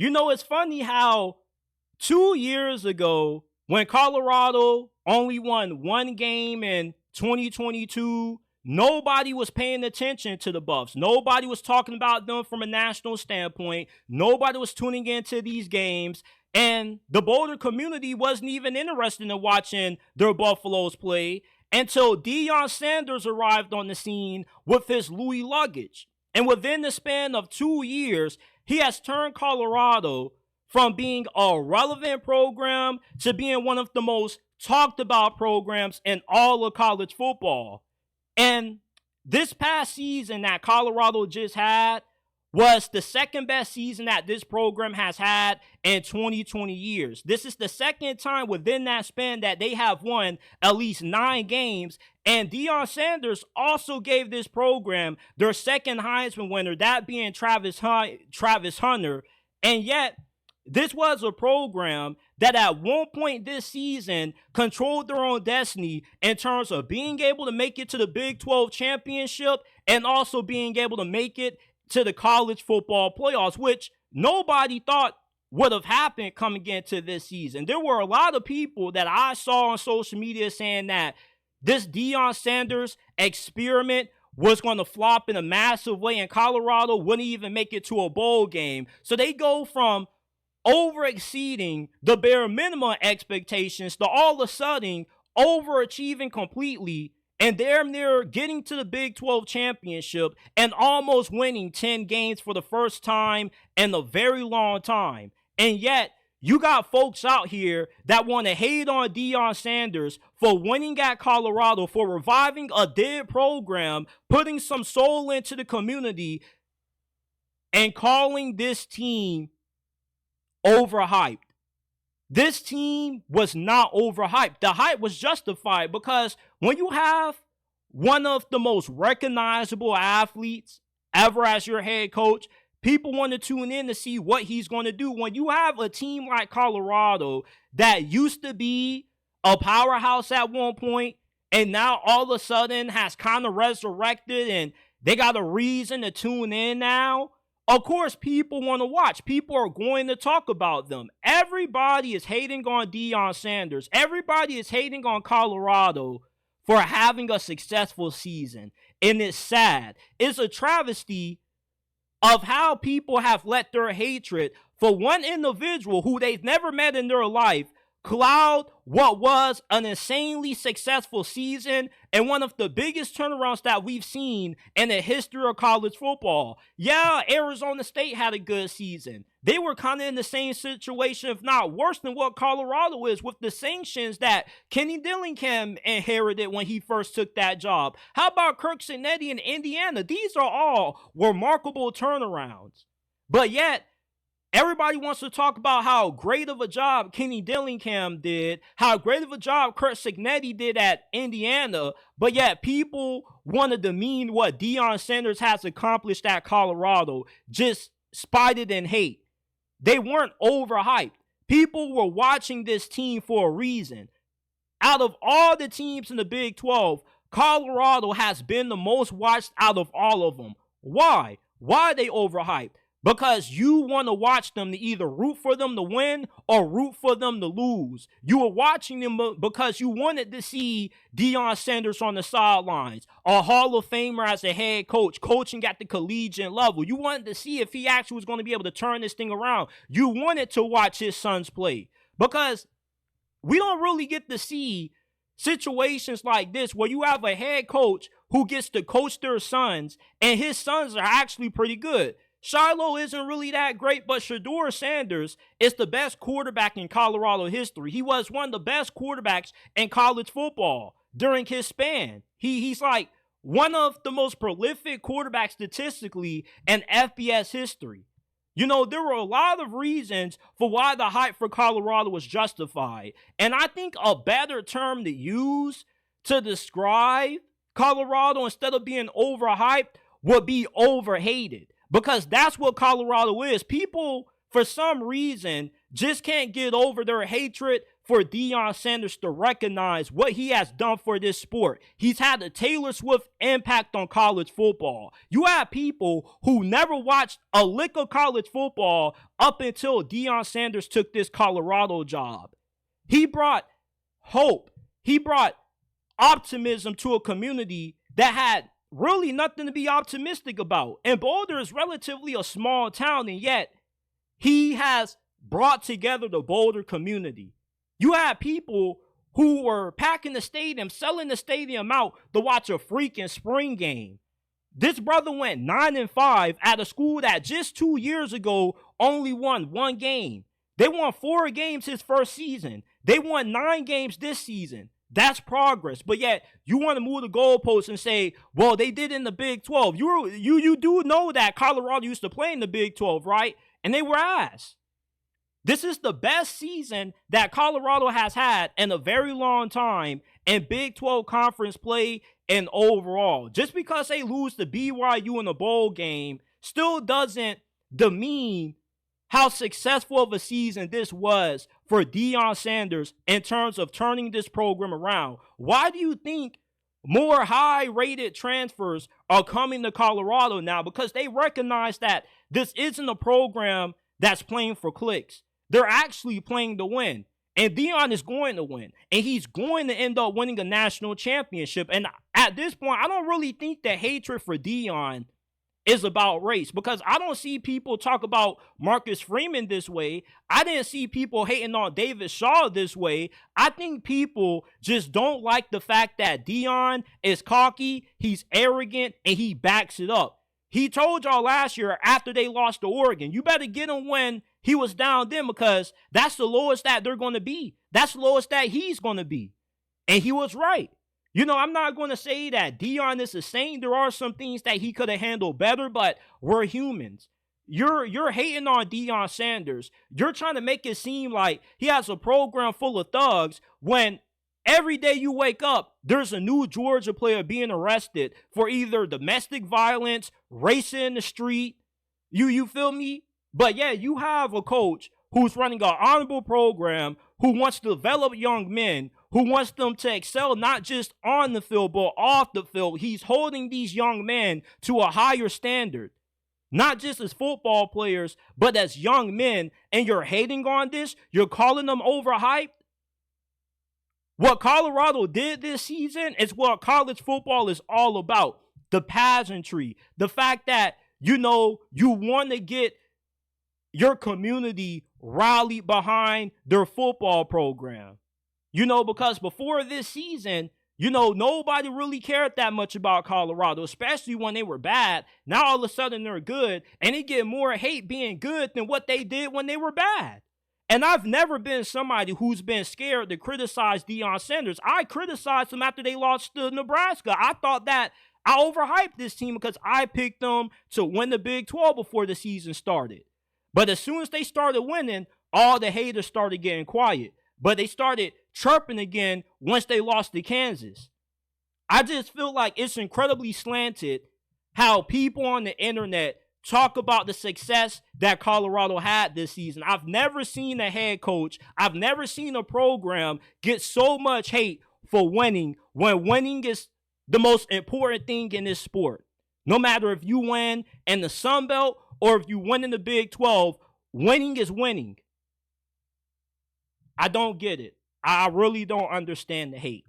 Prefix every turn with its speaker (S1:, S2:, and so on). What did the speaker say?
S1: It's funny how 2 years ago, when Colorado only won one game in 2022, nobody was paying attention to the Buffs. Nobody was talking about them from a national standpoint. Nobody was tuning into these games. And the Boulder community wasn't even interested in watching their Buffaloes play until Deion Sanders arrived on the scene with his Louis luggage. And within the span of 2 years, he has turned Colorado from being a relevant program to being one of the most talked about programs in all of college football. And this past season that Colorado just had was the second best season that this program has had in 20 years. This is the second time within that span that they have won at least 9 games. And Deion Sanders also gave this program their second Heisman winner, that being Travis Hunter. And yet, this was a program that at one point this season controlled their own destiny in terms of being able to make it to the Big 12 championship and also being able to make it to the college football playoffs, which nobody thought would have happened coming into this season. There were a lot of people that I saw on social media saying that this Deion Sanders experiment was going to flop in a massive way and Colorado wouldn't even make it to a bowl game. So they go from over exceeding the bare minimum expectations to all of a sudden overachieving completely and they're near getting to the Big 12 championship and almost winning 10 games for the first time in a very long time. And yet, you got folks out here that want to hate on Deion Sanders for winning at Colorado, for reviving a dead program, putting some soul into the community, and calling this team overhyped. This team was not overhyped. The hype was justified because when you have one of the most recognizable athletes ever as your head coach, people want to tune in to see what he's going to do. When you have a team like Colorado that used to be a powerhouse at one point and now all of a sudden has kind of resurrected and they got a reason to tune in now, of course, people want to watch. People are going to talk about them. Everybody is hating on Deion Sanders. Everybody is hating on Colorado for having a successful season. And it's sad. It's a travesty of how people have let their hatred for one individual who they've never met in their life cloud what was an insanely successful season and one of the biggest turnarounds that we've seen in the history of college football. Yeah, Arizona State had a good season. They were kind of in the same situation, if not worse than what Colorado is, with the sanctions that Kenny Dillingham inherited when he first took that job. How about Kirk Cinetti in Indiana? These are all remarkable turnarounds. But yet, everybody wants to talk about how great of a job Kenny Dillingham did, how great of a job Kurt Cignetti did at Indiana, but yet people want to demean what Deion Sanders has accomplished at Colorado, just spited and hate. They weren't overhyped. People were watching this team for a reason. Out of all the teams in the Big 12, Colorado has been the most watched out of all of them. Why? Why are they overhyped? Because you want to watch them to either root for them to win or root for them to lose. You were watching them because you wanted to see Deion Sanders on the sidelines, a Hall of Famer as a head coach, coaching at the collegiate level. You wanted to see if he actually was going to be able to turn this thing around. You wanted to watch his sons play because we don't really get to see situations like this where you have a head coach who gets to coach their sons and his sons are actually pretty good. Shiloh isn't really that great, but Shedeur Sanders is the best quarterback in Colorado history. He was one of the best quarterbacks in college football during his span. He's like one of the most prolific quarterbacks statistically in FBS history. You know, there were a lot of reasons for why the hype for Colorado was justified. And I think a better term to use to describe Colorado instead of being overhyped would be overhated. Because that's what Colorado is. People, for some reason, just can't get over their hatred for Deion Sanders to recognize what he has done for this sport. He's had a Taylor Swift impact on college football. You have people who never watched a lick of college football up until Deion Sanders took this Colorado job. He brought hope. He brought optimism to a community that had really nothing to be optimistic about. And Boulder is relatively a small town, and yet he has brought together the Boulder community. You had people who were packing the stadium, selling the stadium out to watch a freaking spring game. This brother went 9-5 at a school that just 2 years ago only won 1 game. They won 4 games his first season. They won 9 games this season. That's progress. But yet, you want to move the goalposts and say, well, they did in the Big 12. You do know that Colorado used to play in the Big 12, right? And they were ass. This is the best season that Colorado has had in a very long time in Big 12 conference play and overall. Just because they lose to BYU in a bowl game still doesn't demean how successful of a season this was for Deion Sanders in terms of turning this program around. Why do you think more high-rated transfers are coming to Colorado now? Because they recognize that this isn't a program that's playing for clicks. They're actually playing to win. And Deion is going to win. And he's going to end up winning a national championship. And at this point, I don't really think the hatred for Deion is about race, because I don't see people talk about Marcus Freeman this way. I didn't see people hating on David Shaw this way. I think people just don't like the fact that Deion is cocky, he's arrogant, and he backs it up. He told y'all last year after they lost to Oregon, you better get him when he was down then, because that's the lowest that they're going to be. That's the lowest that he's going to be. And he was right. You know, I'm not going to say that Deion is a saint. There are some things that he could have handled better, but we're humans. You're hating on Deion Sanders. You're trying to make it seem like he has a program full of thugs when every day you wake up, there's a new Georgia player being arrested for either domestic violence, racing in the street. You feel me? But yeah, you have a coach who's running an honorable program, who wants to develop young men, who wants them to excel not just on the field, but off the field. He's holding these young men to a higher standard, not just as football players, but as young men. And you're hating on this? You're calling them overhyped? What Colorado did this season is what college football is all about. The pageantry, the fact that, you want to get your community rallied behind their football program. Because before this season, nobody really cared that much about Colorado, especially when they were bad. Now all of a sudden they're good, and they get more hate being good than what they did when they were bad. And I've never been somebody who's been scared to criticize Deion Sanders. I criticized him after they lost to Nebraska. I thought that I overhyped this team because I picked them to win the Big 12 before the season started. But as soon as they started winning, all the haters started getting quiet. But they started chirping again once they lost to Kansas. I just feel like it's incredibly slanted how people on the internet talk about the success that Colorado had this season. I've never seen a head coach, I've never seen a program get so much hate for winning when winning is the most important thing in this sport. No matter if you win in the Sun Belt or if you win in the Big 12, winning is winning. I don't get it. I really don't understand the hate.